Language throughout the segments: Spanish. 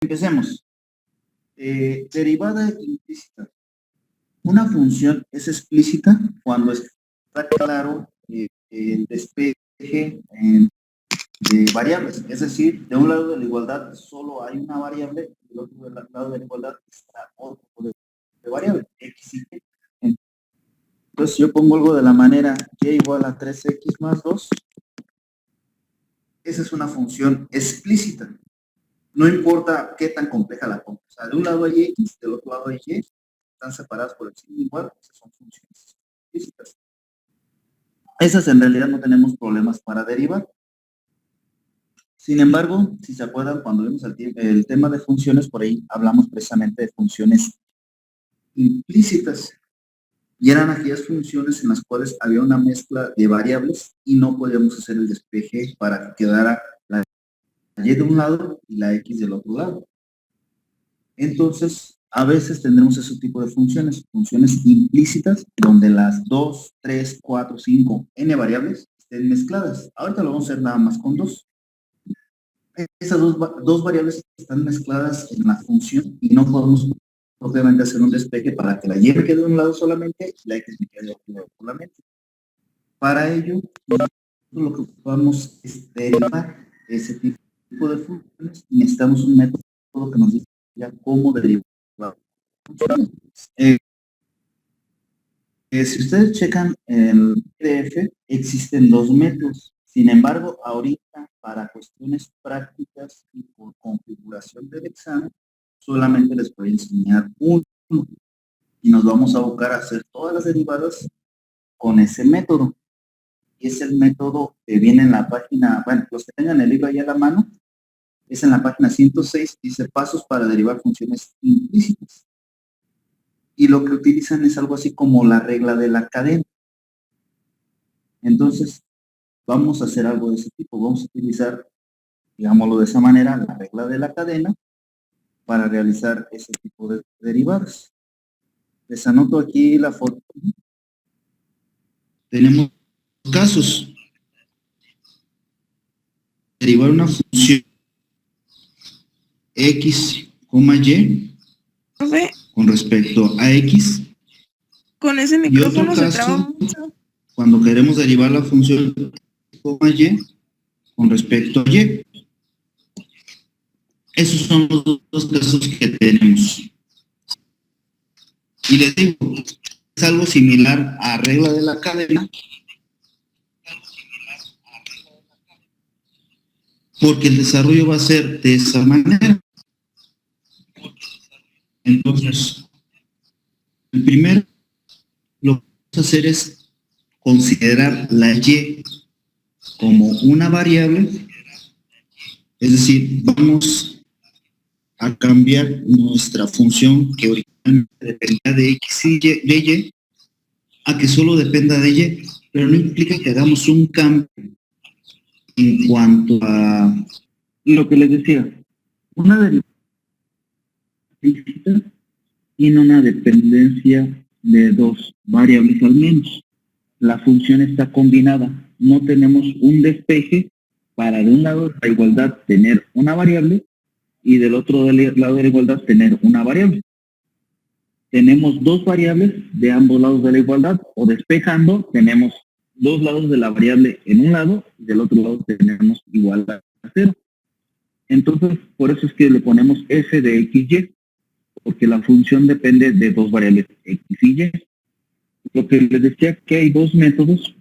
Empecemos. Derivada implícita. Una función es explícita cuando está claro el despeje de variables. Es decir, de un lado de la igualdad solo hay una variable y del otro lado de la igualdad está otro de variable, x y y. Entonces yo pongo algo de la manera y igual a 3x más 2. Esa es una función explícita. No importa qué tan compleja la ponga. O sea, de un lado hay x, del otro lado hay y, están separadas por el signo igual, esas son funciones explícitas. Esas en realidad no tenemos problemas para derivar. Sin embargo, si se acuerdan, cuando vimos el tema de funciones, por ahí hablamos precisamente de funciones implícitas. Y eran aquellas funciones en las cuales había una mezcla de variables y no podíamos hacer el despeje para que quedara la y de un lado y la x del otro lado. Entonces, a veces tendremos ese tipo de funciones implícitas, donde las 2, 3, 4, 5, n variables estén mezcladas. Ahorita lo vamos a hacer nada más con dos. Esas dos variables están mezcladas en la función y no podemos obviamente hacer un despeje para que la y quede de un lado solamente y la x me quede de otro lado solamente. Para ello, lo que ocupamos es derivar ese tipo de funciones y necesitamos un método que nos diga cómo derivar. Si ustedes checan el PDF, existen dos métodos. Sin embargo, ahorita, para cuestiones prácticas y por configuración del examen, solamente les voy a enseñar uno. Y nos vamos a abocar a hacer todas las derivadas con ese método. Y es el método que viene en la página, bueno, los que tengan el libro ahí a la mano, es en la página 106, dice pasos para derivar funciones implícitas. Y lo que utilizan es algo así como la regla de la cadena. Entonces, vamos a hacer algo de ese tipo. Vamos a utilizar, digámoslo de esa manera, la regla de la cadena para realizar ese tipo de derivadas. Les anoto aquí la foto. Tenemos casos. Derivar una función x, y con respecto a x. Con ese micrófono se traba mucho. Cuando queremos derivar la función y con respecto a y. Esos son los dos casos que tenemos. Y les digo, es algo similar a regla de la cadena, porque el desarrollo va a ser de esa manera. Entonces, el primero, lo que vamos a hacer es considerar la y como una variable, es decir, vamos a cambiar nuestra función que originalmente dependía de x y de y a que solo dependa de y, pero no implica que hagamos un cambio en cuanto a lo que les decía. Una derivada implícita tiene una dependencia de dos variables al menos. La función está combinada. No tenemos un despeje para de un lado de la igualdad tener una variable y del otro lado de la igualdad tener una variable. Tenemos dos variables de ambos lados de la igualdad, o despejando tenemos dos lados de la variable en un lado y del otro lado tenemos igual a 0. Entonces, por eso es que le ponemos f de x, y, porque la función depende de dos variables x y y. Lo que les decía que hay dos métodos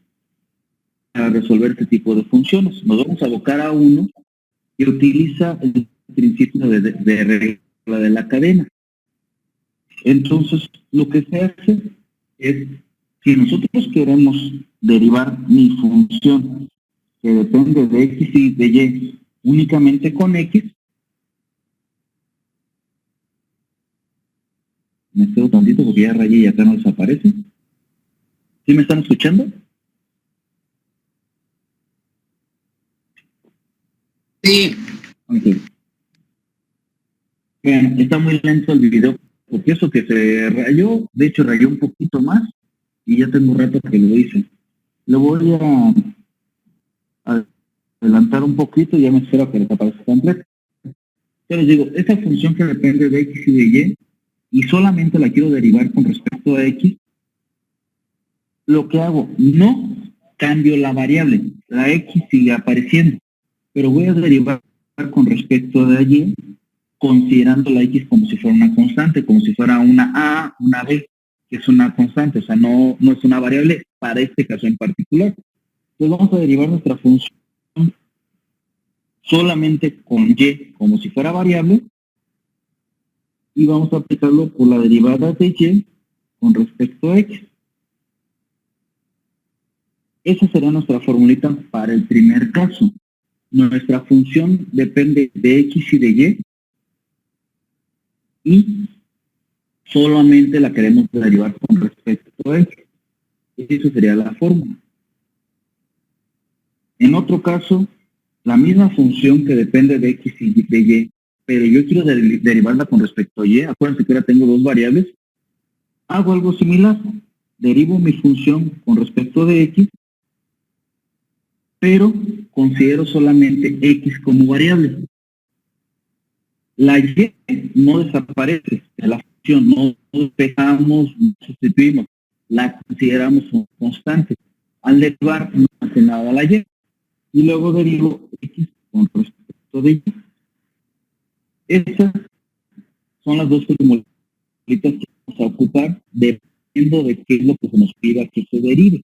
para resolver este tipo de funciones. Nos vamos a abocar a uno que utiliza el principio de regla de la cadena. Entonces, lo que se hace es, si nosotros queremos derivar mi función que depende de x y de y únicamente con x, me espero tantito porque ya rayé y acá no desaparece. ¿Sí me están escuchando? Sí. Okay. Bueno, está muy lento el video, porque eso que se rayó, de hecho rayó un poquito más, y ya tengo un rato que lo hice. Lo voy a adelantar un poquito y ya me espero que desaparezca completo. Yo les digo, esa función que depende de x y de y, y solamente la quiero derivar con respecto a x, lo que hago, no cambio la variable, la x sigue apareciendo, pero voy a derivar con respecto a y, considerando la x como si fuera una constante, como si fuera una a, una b, que es una constante, o sea, no es una variable para este caso en particular. Entonces vamos a derivar nuestra función solamente con y como si fuera variable, y vamos a aplicarlo por la derivada de y con respecto a x. Esa será nuestra formulita para el primer caso. Nuestra función depende de x y de y solamente la queremos derivar con respecto a x. Eso sería la fórmula. En otro caso, la misma función que depende de x y de y, pero yo quiero derivarla con respecto a y. Acuérdense que ahora tengo dos variables. Hago algo similar. Derivo mi función con respecto de x, pero considero solamente x como variable. La y no desaparece de la función, no despejamos, no sustituimos, la consideramos una constante. Al derivar no hace nada la y, y luego derivo x con respecto de y. Esas son las dos formolitas que vamos a ocupar dependiendo de qué es lo que se nos pida que se derive.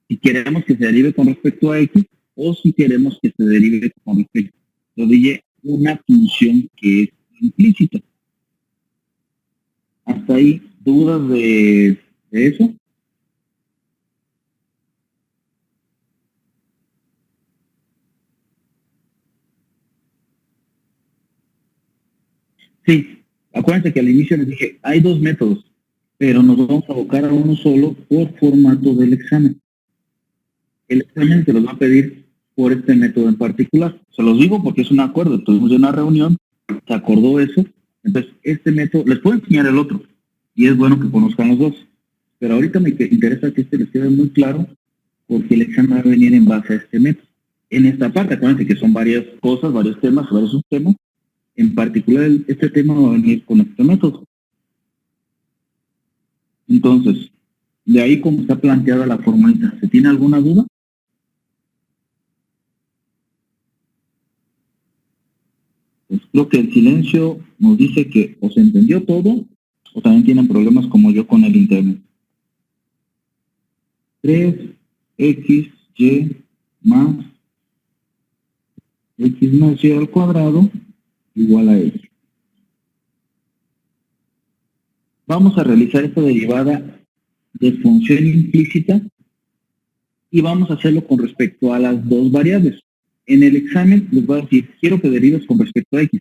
Si queremos que se derive con respecto a x, o si queremos que se derive con respecto de y, una función que es implícita. ¿Hasta ahí dudas de eso? Sí, acuérdense que al inicio les dije, hay dos métodos, pero nos vamos a abocar a uno solo por formato del examen. El examen se los va a pedir por este método en particular. Se los digo porque es un acuerdo. Tuvimos una reunión, se acordó eso. Entonces, este método, les puedo enseñar el otro, y es bueno que conozcan los dos. Pero ahorita me interesa que este les quede muy claro, porque el examen va a venir en base a este método. En esta parte, acuérdense que son varias cosas, varios temas, varios subtemas. En particular, este tema va a venir con este método. Entonces, de ahí como está planteada la formulita, ¿se tiene alguna duda? Pues creo que el silencio nos dice que o se entendió todo, o también tienen problemas como yo con el internet. 3xy más x más y al cuadrado igual a x. Vamos a realizar esta derivada de función implícita y vamos a hacerlo con respecto a las dos variables. En el examen les voy a decir, quiero que derives con respecto a x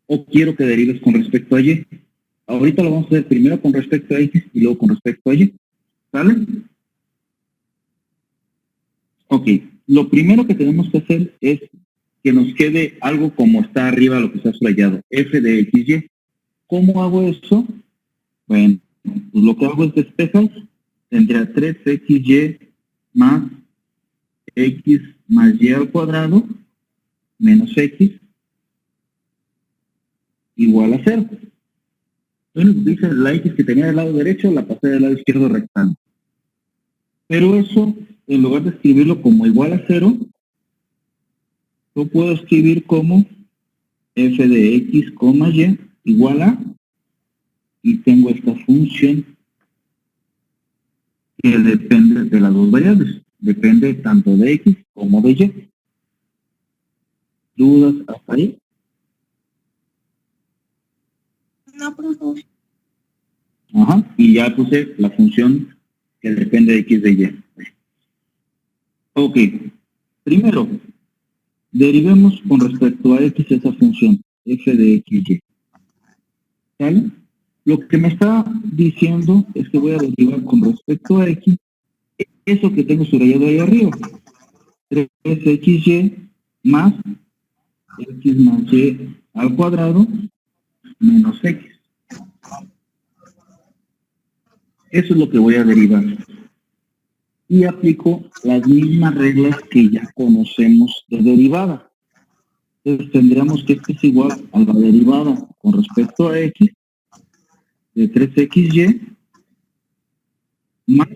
o quiero que derives con respecto a y. Ahorita lo vamos a hacer primero con respecto a x y luego con respecto a y. ¿Vale? Ok, lo primero que tenemos que hacer es que nos quede algo como está arriba, lo que está subrayado, f de xy. ¿Cómo hago eso? Bueno, pues lo que hago es despejar, tendría 3xy más x más y al cuadrado menos x igual a 0. Bueno, dice la x que tenía del lado derecho, la pasé del lado izquierdo rectángulo. Pero eso, en lugar de escribirlo como igual a 0, yo puedo escribir como f de x, y igual a, y tengo esta función que depende de las dos variables. Depende tanto de x como de y. ¿Dudas hasta ahí? No, profesor. Ajá, y ya puse la función que depende de x de y. Ok, primero, derivemos con respecto a x esa función, f de x, y. ¿Sale? Lo que me está diciendo es que voy a derivar con respecto a x eso que tengo subrayado ahí arriba. 3xy más x más y al cuadrado menos x. Eso es lo que voy a derivar. Y aplico las mismas reglas que ya conocemos de derivada. Entonces tendríamos que esto es igual a la derivada con respecto a x de 3xy más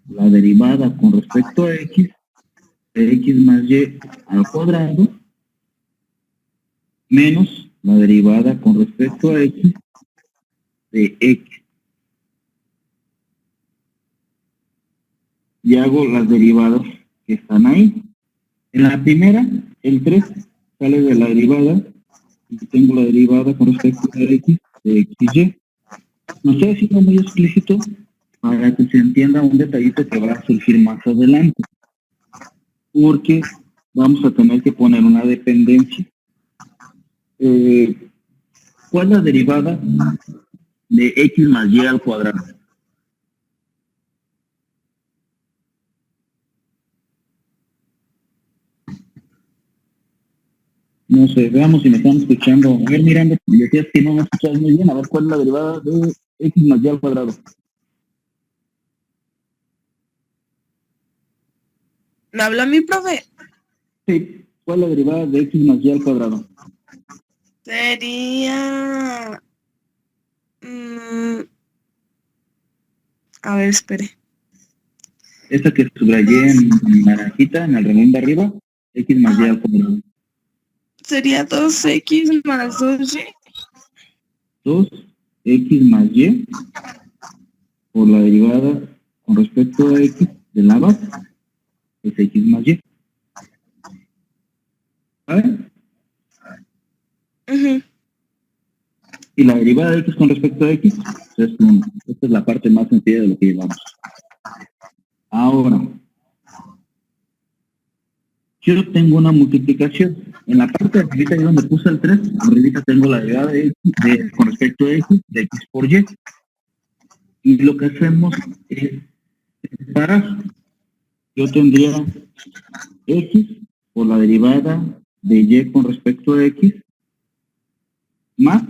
la derivada con respecto a x de x más y al cuadrado menos la derivada con respecto a x de x. Y hago las derivadas que están ahí. En la primera, el 3 sale de la derivada y tengo la derivada con respecto a x de xy. No estoy haciendo muy explícito para que se entienda un detallito que va a surgir más adelante. Porque vamos a tener que poner una dependencia. ¿Cuál es la derivada de x más y al cuadrado? No sé, veamos si me están escuchando. A ver, Miranda, decías que no me escuchas muy bien. A ver, ¿cuál es la derivada de x más y al cuadrado? ¿Me habla mi profe? Sí, ¿cuál es la derivada de x más y al cuadrado? Sería... a ver, espere. Esta que subrayé en naranjita, en el renglón de arriba, x más y al cuadrado. Sería 2x más 2y. 2x más y por la derivada con respecto a x de la base es x más y. ¿Vale? Y la derivada de x con respecto a x es 1. Esta es la parte más sencilla de lo que llevamos. Ahora, yo tengo una multiplicación. En la parte de arribita, yo donde puse el 3, arribita tengo la derivada de x con respecto a x de x por y. Y lo que hacemos es separar. Yo tendría x por la derivada de y con respecto a x más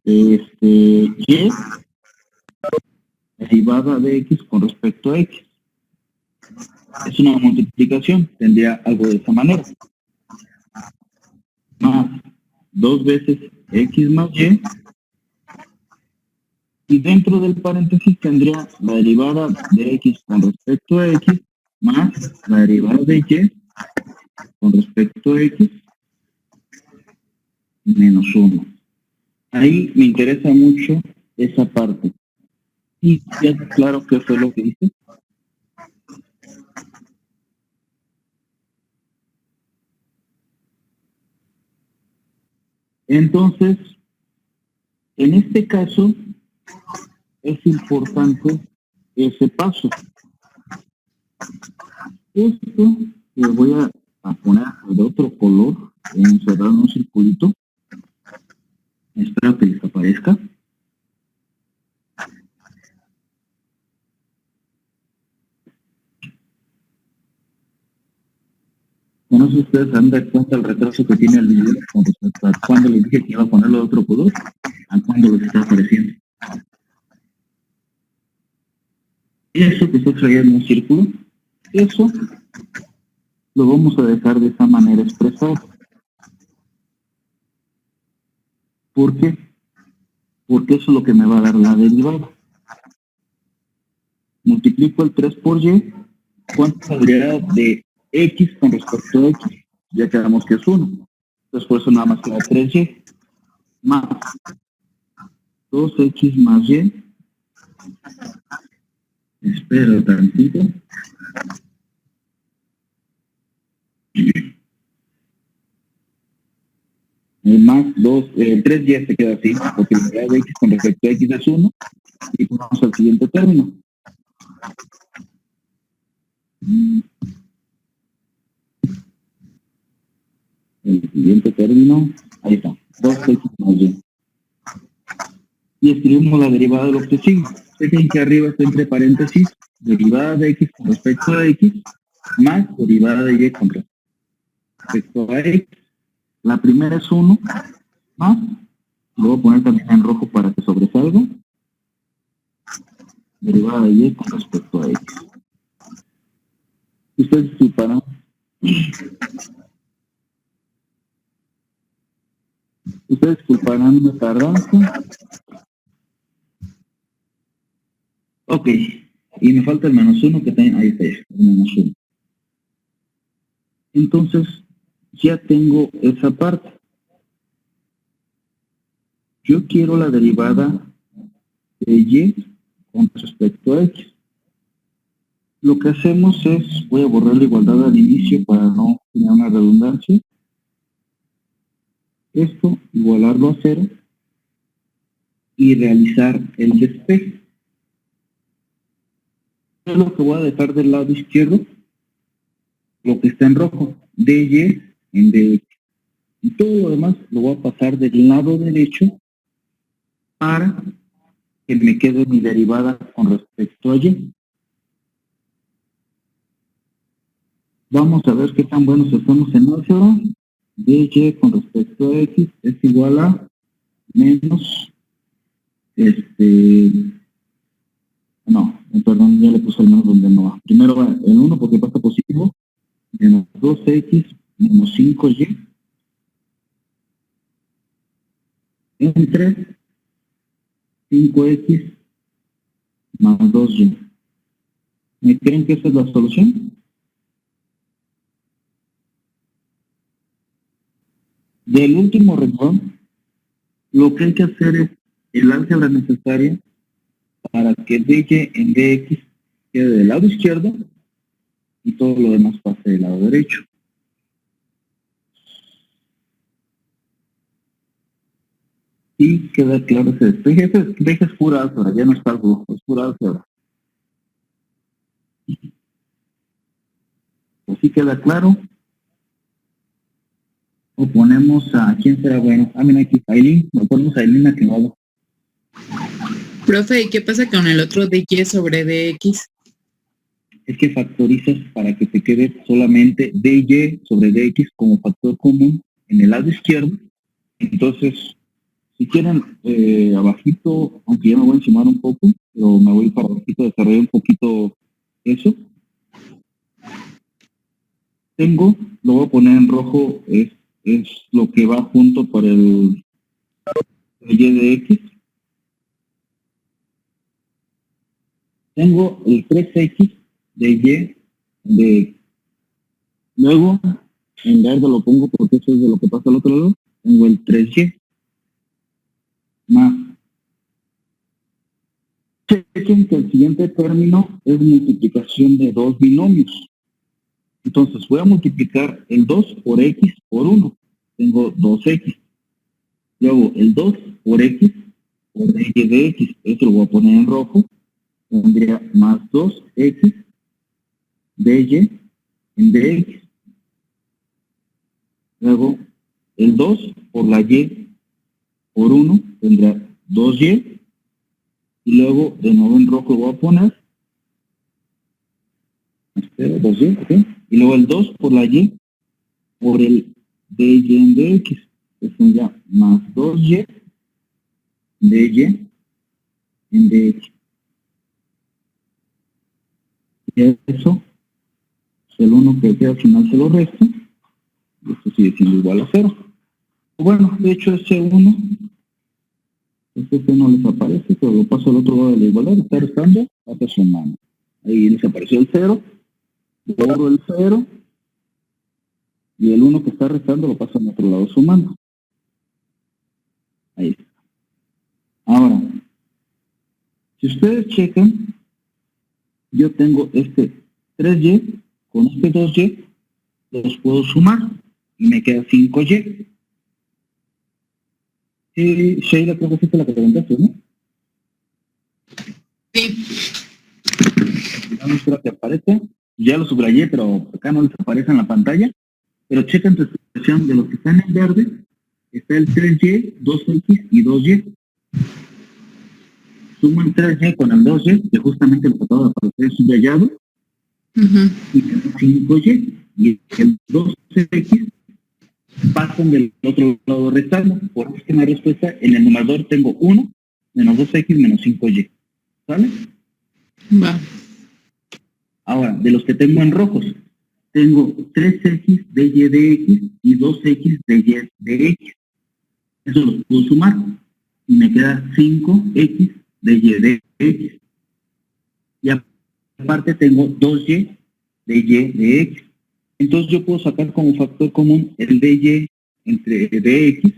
y derivada de x con respecto a x. Es una multiplicación, tendría algo de esa manera. Más 2 veces x más y. Y dentro del paréntesis tendría la derivada de x con respecto a x más la derivada de y con respecto a x menos 1. Ahí me interesa mucho esa parte. Y ya claro qué fue lo que hice. Entonces, en este caso, es importante ese paso. Esto lo voy a poner de otro color, encerrar un circulito. Espero que desaparezca. No sé si ustedes se han dado cuenta del retraso que tiene el video con respecto a cuando les dije que iba a ponerlo de otro color, a cuando les está apareciendo. Eso que estoy trayendo en un círculo, eso lo vamos a dejar de esa manera expresado. ¿Por qué? Porque eso es lo que me va a dar la derivada. Multiplico el 3 por y, ¿cuánto saldría de x con respecto a x? Ya quedamos que es 1. Entonces por eso nada más queda 3y más 2x más y. Espero tantito. Más 3y se queda así, porque la derivada de x con respecto a x es 1. Y vamos al siguiente término. El siguiente término, ahí está, 2x más y. Y escribimos la derivada de lo que sigue. Fíjense que arriba está entre paréntesis, derivada de x con respecto a x, más derivada de y con respecto a x. La primera es 1, más, lo voy a poner también en rojo para que sobresalga, derivada de y con respecto a x. Ustedes disculparán Ustedes disculparán una tardanza. Ok, y me falta el -1 que está ahí, está ya, el -1. Entonces, ya tengo esa parte. Yo quiero la derivada de y con respecto a x. Lo que hacemos es, voy a borrar la igualdad al inicio para no tener una redundancia. Esto, igualarlo a 0 y realizar el despeje. Es lo que voy a dejar del lado izquierdo, lo que está en rojo, dy en dx. Y todo lo demás lo voy a pasar del lado derecho para que me quede mi derivada con respecto a y. Vamos a ver qué tan buenos estamos en álgebra. dy con respecto a x es igual a menos, no, perdón, ya le puse el menos donde no va. Primero va el 1 porque pasa positivo, menos 2x menos 5y entre 5x más 2y. ¿Me creen que esa es la solución? Del último renglón, lo que hay que hacer es el álgebra necesaria para que dy en dx quede del lado izquierdo y todo lo demás pase del lado derecho. Y queda claro ese despeje. Ese despeje es pura álgebra, ya no es cálculo, es pura álgebra. Así queda claro. O ponemos a, ¿quién será bueno? Ah, mira aquí, Aileen, lo ponemos a Aileen a que lo haga. Profe, ¿y qué pasa con el otro de y sobre dx? Es que factorizas para que te quede solamente dy sobre dx como factor común en el lado izquierdo. Entonces, si quieren, abajito, aunque ya me voy a encimar un poco, pero me voy para abajito a desarrollar un poquito eso. Tengo, lo voy a poner en rojo, es lo que va junto por el y de x. Tengo el 3x de y de x. Luego, en verde lo pongo porque eso es de lo que pasa al otro lado. Tengo el 3y más. Chequen que el siguiente término es multiplicación de dos binomios. Entonces voy a multiplicar el 2 por x por 1. Tengo 2x. Luego el 2 por x por y de x. Esto lo voy a poner en rojo. Tendría más 2x dy en dx. Luego el 2 por la y por 1 tendrá 2y. Y luego de nuevo en rojo voy a poner 2y, ¿ok? Y luego el 2 por la y por el dy en dx. Que tendrá más 2y dy en dx. Y eso, el 1 que queda al final se lo resto. Y esto sigue siendo igual a 0. Bueno, de hecho ese 1, este no les aparece, pero lo paso al otro lado de la igualdad, está restando, pasa sumando. Ahí les apareció el 0, borro el 0, y el 1 que está restando lo paso al otro lado sumando. Ahí está. Ahora, si ustedes checan, yo tengo este 3y, con este 2y, los puedo sumar, y me queda 5y. Y Sheila, creo que fuiste la que preguntaste, ¿no? Sí. No espero que aparezca. Ya lo subrayé, pero acá no les aparece en la pantalla. Pero chequen tu expresión de los que están en verde. Está el 3y, 2x y 2y. Suman 3y con el 2y, que justamente lo que acaba de aparecer subrayado. Y el 5y. Y el 2x pasan del otro lado restando. Por eso es que la respuesta, en el numerador tengo 1 menos 2x menos 5y. ¿Sale? Va. Ahora, de los que tengo en rojos, tengo 3x de y de x y 2x de y de x. Eso los puedo sumar y me queda 5x de y de x. Y aparte tengo 2y de y de x. Entonces yo puedo sacar como factor común el de y entre dx,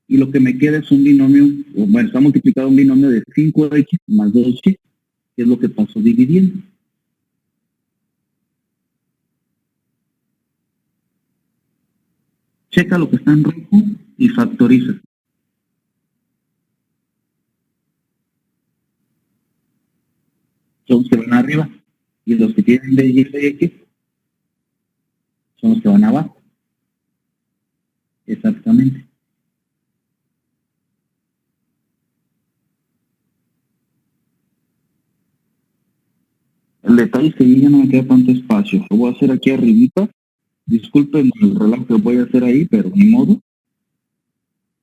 y lo que me queda es un binomio, o bueno, está multiplicado un binomio de 5x más 2y, que es lo que paso dividiendo. Checa lo que está en rojo y factoriza. Son los que van arriba, y los que tienen de y de x son los que van abajo. Exactamente. El detalle es que ya no me queda tanto espacio. Lo voy a hacer aquí arribita. Disculpen el relajo que voy a hacer ahí, pero ni modo.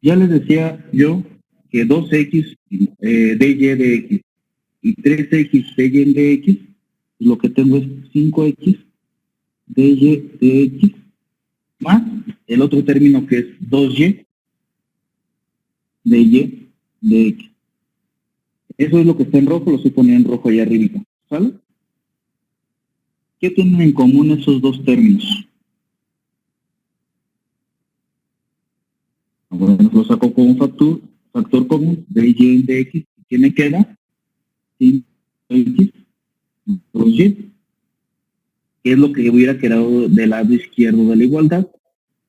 Ya les decía yo que 2x de y de x y 3x de y de x, lo que tengo es 5x de y de x más el otro término que es 2y de y de x. Eso es lo que está en rojo, lo estoy poniendo en rojo allá arriba, ¿sale? ¿Qué tienen en común esos dos términos? Bueno, lo saco como factor común de y de x. ¿Qué me queda? 5x más 2y. ¿Qué es lo que hubiera quedado del lado izquierdo de la igualdad?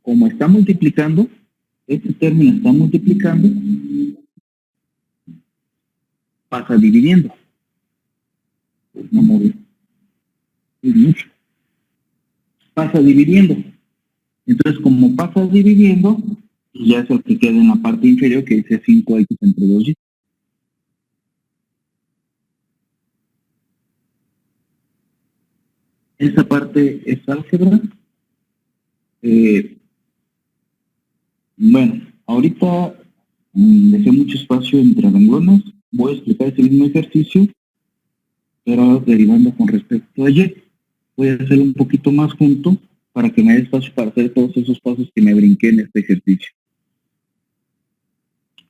Como está multiplicando, este término está multiplicando, pasa dividiendo. No moví. Pasa dividiendo. Entonces, como pasa dividiendo, ya es el que queda en la parte inferior, que dice 5x entre 2y. Esta parte es álgebra. Bueno, ahorita dejé mucho espacio entre renglones. Voy a explicar ese mismo ejercicio, pero ahora derivando con respecto a y. Voy a hacerlo un poquito más junto para que me dé espacio para hacer todos esos pasos que me brinqué en este ejercicio.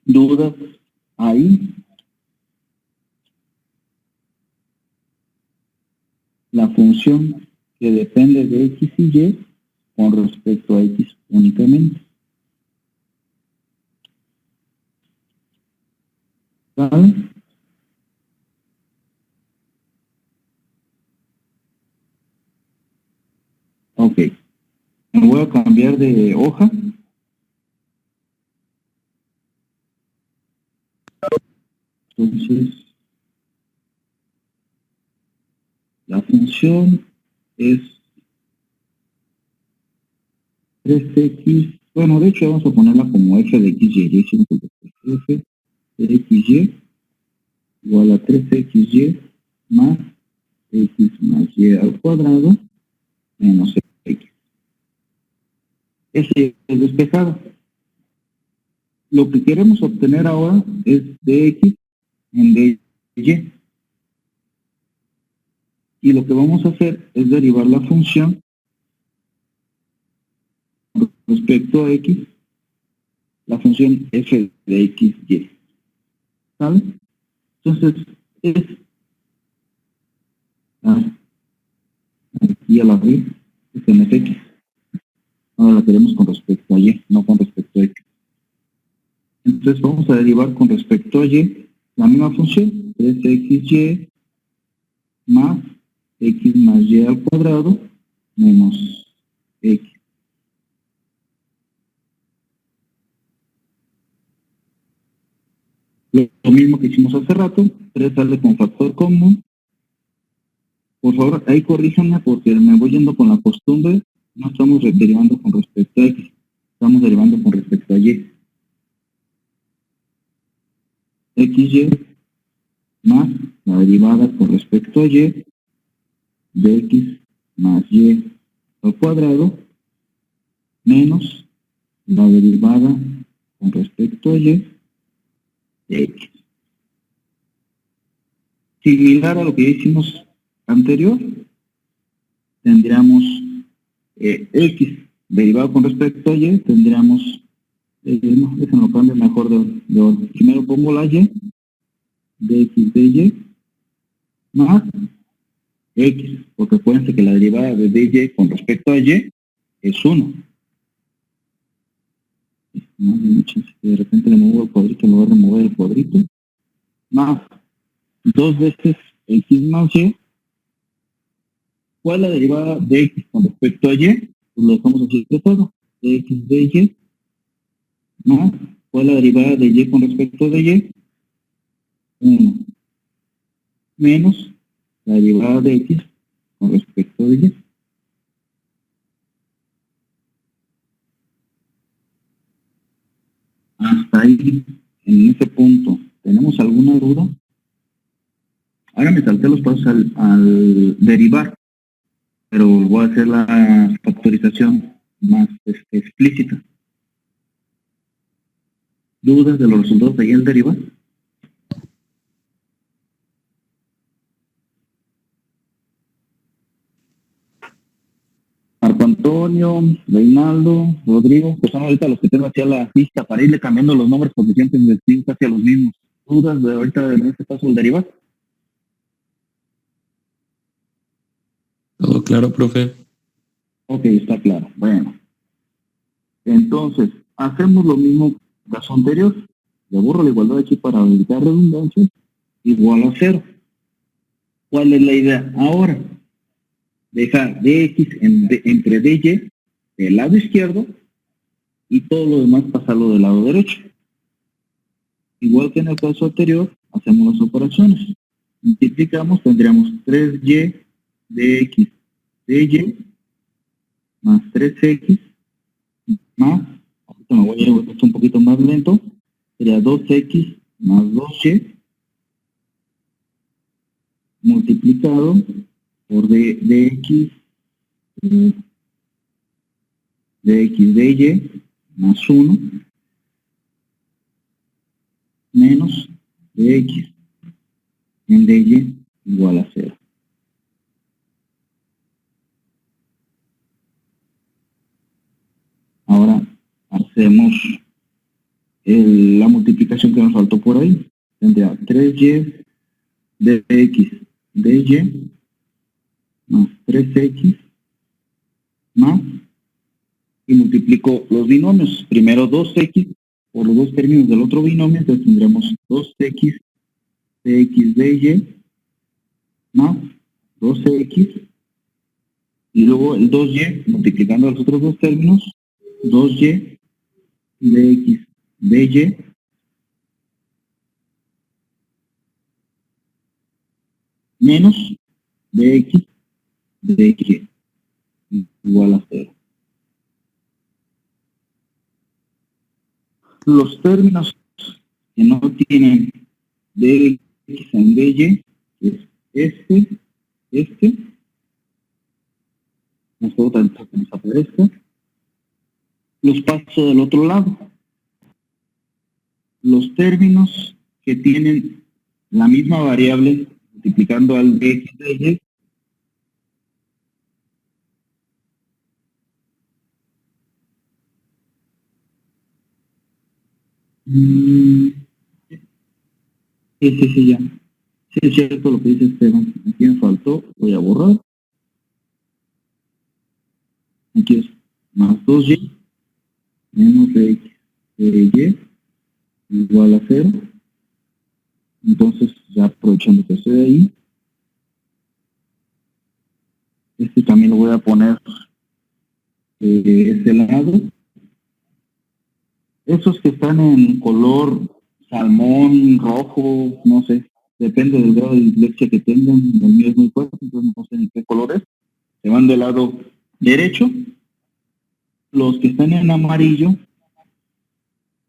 ¿Dudas ahí? La función que depende de x y y con respecto a x únicamente. ¿Vale? Ok. Me voy a cambiar de hoja. Entonces, la función es 3x. Bueno, de hecho vamos a ponerla como f de x y. F de x y igual a 3xy más x más y al cuadrado menos x. Ese es despejado. Lo que queremos obtener ahora es dx en dy. Y lo que vamos a hacer es derivar la función respecto a x, la función f de x, y. ¿Sale? Entonces, es aquí a la arriba, es en fx. Ahora la queremos con respecto a y, no con respecto a x. Entonces vamos a derivar con respecto a y la misma función, 3xy más x más y al cuadrado menos x. Lo mismo que hicimos hace rato, 3 sale con factor común. Por favor, ahí corríjanme porque me voy yendo con la costumbre. No estamos derivando con respecto a x, estamos derivando con respecto a y. xy más la derivada con respecto a y de x más y al cuadrado menos la derivada con respecto a y de x. Similar a lo que ya hicimos anterior, tendríamos x derivado con respecto a y, tendríamos No, déjenlo cambio mejor de orden. Primero pongo la y, dx de y, más x, porque acuérdense que la derivada de dy con respecto a y es 1. No, de repente le muevo el cuadrito en lugar de mover el cuadrito. Más 2 veces x más y. ¿Cuál es la derivada de x con respecto a y? Pues lo dejamos así expresado. Dx de y más. ¿Cuál es la derivada de y con respecto de y? 1. Menos la derivada de x con respecto de y. Hasta ahí, en ese punto, ¿tenemos alguna duda? Ahora me salté los pasos al derivar, pero voy a hacer la factorización más explícita. ¿Dudas de los resultados de ahí al derivar? Marco Antonio, Reinaldo, Rodrigo, pues son ahorita los que tengo hacia la pista para irle cambiando los nombres porque siempre me escribo casi a los mismos. ¿Dudas de ahorita en este paso del derivar? Todo claro, profe. Ok, está claro. Bueno. Entonces, hacemos lo mismo que el caso anterior. Le borro la igualdad aquí para evitar redundancia. Igual a 0. ¿Cuál es la idea? Ahora, dejar dx entre dy del lado izquierdo y todo lo demás pasarlo del lado derecho. Igual que en el caso anterior, hacemos las operaciones. Multiplicamos, tendríamos 3y dx dy más 3x más, ahorita me voy a ir esto un poquito más lento, sería 2x más 2y multiplicado por dx dy más 1 menos dx en dy igual a 0. Ahora hacemos la multiplicación que nos faltó por ahí. Tendría 3y dx dy más 3x más, y multiplico los binomios. Primero 2x por los dos términos del otro binomio, entonces tendremos 2x dx dy más 2x, y luego el 2y multiplicando los otros dos términos, 2y dx dy menos dx dy igual a 0. Los términos que no tienen dx en dy es este, nosotros tanto que nos aparezca, los paso del otro lado. Los términos que tienen la misma variable multiplicando al dx dy sí, ya. Sí, es cierto lo que dice Esteban. Aquí me faltó, voy a borrar. Aquí es más 2y menos dx dy igual a 0. Entonces, ya aprovechando que estoy ahí, este también lo voy a poner de este lado. Esos que están en color salmón, rojo, no sé, depende del grado de dislexia que tengan. El mío es muy fuerte, entonces no sé ni qué color es. Se van del lado derecho. Los que están en amarillo,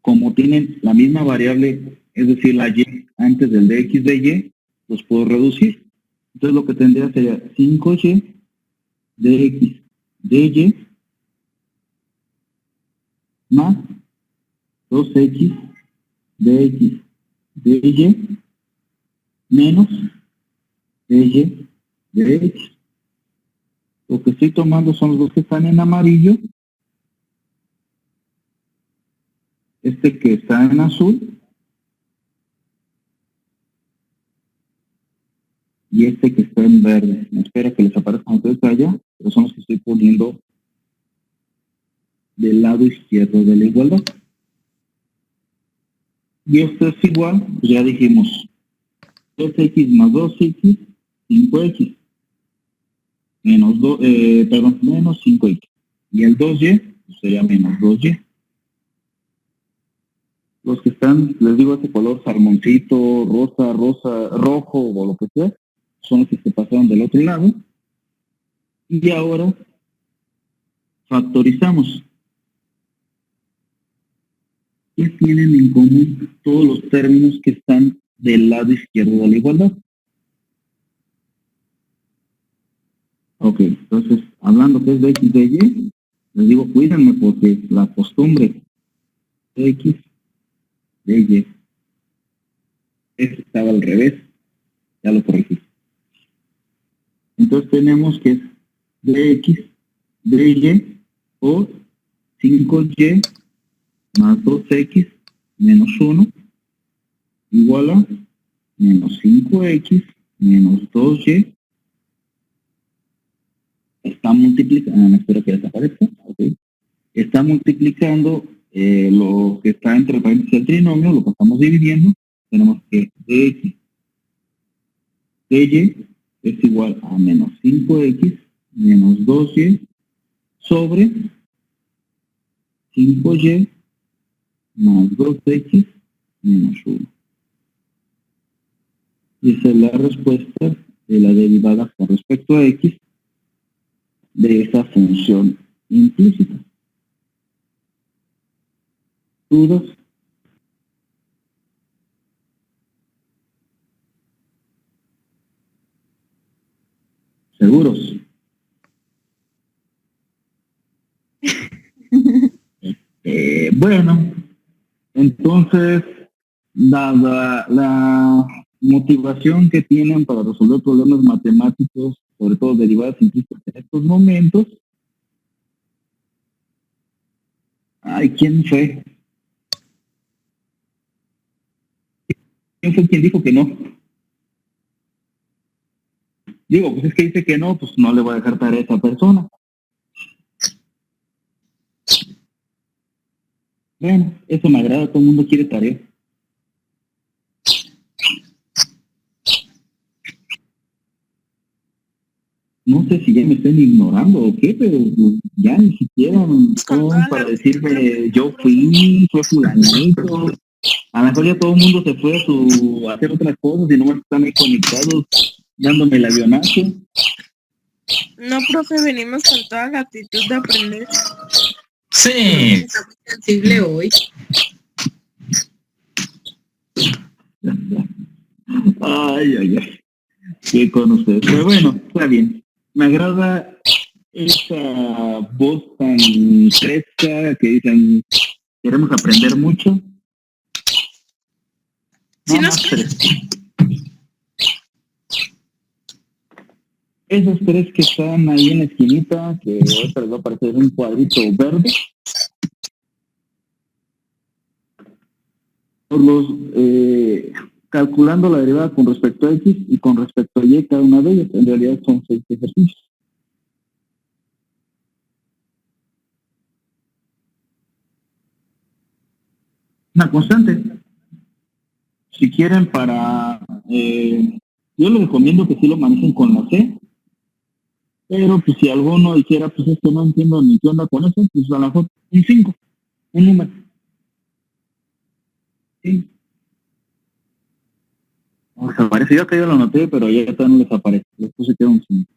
como tienen la misma variable, es decir, la y antes del dx de y, los puedo reducir. Entonces lo que tendría sería 5y dx dy más 2x dx dy menos dy dx. Lo que estoy tomando son los dos que están en amarillo este que está en azul y este que está en verde. Me espera que les aparezcan ustedes allá, pero son los que estoy poniendo del lado izquierdo de la igualdad. Y esto es igual, pues ya dijimos, 3x más 2x, 5x, menos 5x. Y el 2y pues sería menos 2y. Los que están, les digo, ese color salmoncito, rosa, rojo o lo que sea, son los que se pasaron del otro lado. Y ahora factorizamos. ¿Qué tienen en común todos los términos que están del lado izquierdo de la igualdad? Ok, entonces, hablando que es de x de y, les digo, cuídenme porque la costumbre de x de y estaba al revés, ya lo corregí. Entonces tenemos que es dx de y o 5y más 2x menos 1 igual a menos 5x menos 2y. Está multiplicando, espero que desaparezca, okay. Está multiplicando lo que está entre paréntesis del trinomio, lo que estamos dividiendo. Tenemos que dx de y es igual a menos 5x menos 2y sobre 5y más 2x menos 1. Y esa es la respuesta de la derivada con respecto a x de esa función implícita. ¿Dudas? ¿Seguros? Bueno, entonces, dada la motivación que tienen para resolver problemas matemáticos, sobre todo derivadas implícitas en estos momentos, ay, ¿quién fue? ¿Quién fue quien dijo que no? Digo, pues es que dice que no, pues no le voy a dejar tarea a esa persona. Bueno, eso me agrada, todo el mundo quiere tarea. No sé si ya me estén ignorando o qué, pero ya ni siquiera son para decirme yo fue fulanito. A lo mejor ya todo el mundo se fue a hacer otras cosas y nomás están ahí conectados dándome el avionazo. No, profe, venimos con toda la actitud de aprender. Sí. Está muy sensible hoy. Ay. ¿Qué con ustedes? Pero bueno, está bien. Me agrada esa voz tan fresca que dicen, queremos aprender mucho. Sí, No, más tres. Esos tres que están ahí en la esquinita, que ahorita les va a aparecer un cuadrito verde. Calculando la derivada con respecto a x y con respecto a y, cada una de ellas, en realidad son 6 ejercicios. Una constante. Si quieren yo les recomiendo que sí lo manejen con la C, pero pues si alguno dijera, pues es que no entiendo ni qué onda con eso, pues a lo mejor un 5, un número. Sí. O sea, parece yo que yo lo noté, pero ya no les aparece. Les puse que era un 5.